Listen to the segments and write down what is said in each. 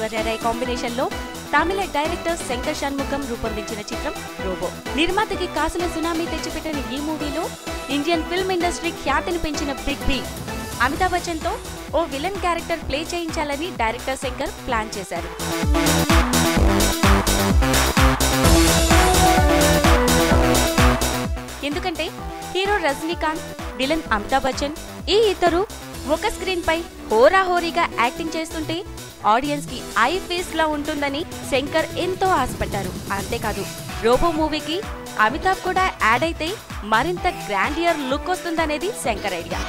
Aishwarya Roy combination లో తమిళ director Shankar Shanmukham రూపొందించిన చిత్రం రోబో. నిర్మాతకి కాసుల సునామీ తెచ్చిపెట్టిన ఈ మూవీలో ఇండియన్ ఫిల్మ్ ఇండస్ట్రీ ఖ్యాతిని పెంచిన బిగ్ బి అమితాబ్ బచ్చన్ తో ఓ విలన్ క్యారెక్టర్ ప్లే చేయించాలని డైరెక్టర్ శంకర్ ప్లాన్ చేశారు. ఎందుకంటే హీరో రజనీకాంత్, విలన్ అమితాబ్ బచ్చన్ ఈ ఇద్దరు ఒక స్క్రీన్ పై హోరాహోరీగా యాక్టింగ్ చేస్తుంటే ఆడియన్స్ కి ఐ ఫేస్ లా ఉంటుందని శంకర్ ఎంతో ఆశపడ్డారు. అంతేకాదు రోబో మూవీకి అమితాబ్ కూడా యాడ్ అయితే మరింత గ్రాండియర్ లుక్ వస్తుందనేది శంకర్ ఐడియా.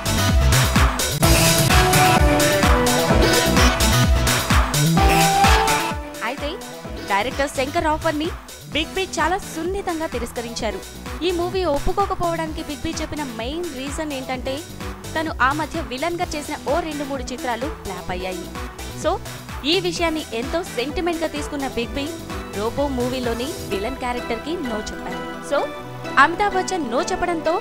అయితే డైరెక్టర్ శంకర్ ఆఫర్ ని బిగ్ బి చాలా సున్నితంగా తిరస్కరించారు. ఈ మూవీ ఒప్పుకోకపోవడానికి బిగ్ బి చెప్పిన మెయిన్ రీజన్ ఏంటంటే తను ఆ మధ్య విలన్ గా చేసిన ఓ 2-3 చిత్రాలు ఫ్లాప్ అయ్యాయి. సో ఈ విషయాన్ని ఎంతో సెంటిమెంట్ గా తీసుకున్న బిగ్ బి రోబో మూవీలోని విలన్ క్యారెక్టర్ కి నో చెప్పారు. సో అమితాబ్ బచ్చన్ నో చెప్పడంతో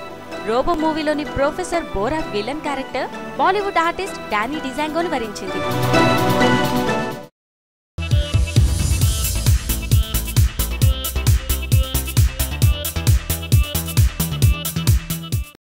రోబో మూవీలోని professor Bora villain character Bollywood artist Danny డిజాంగోను వరించింది.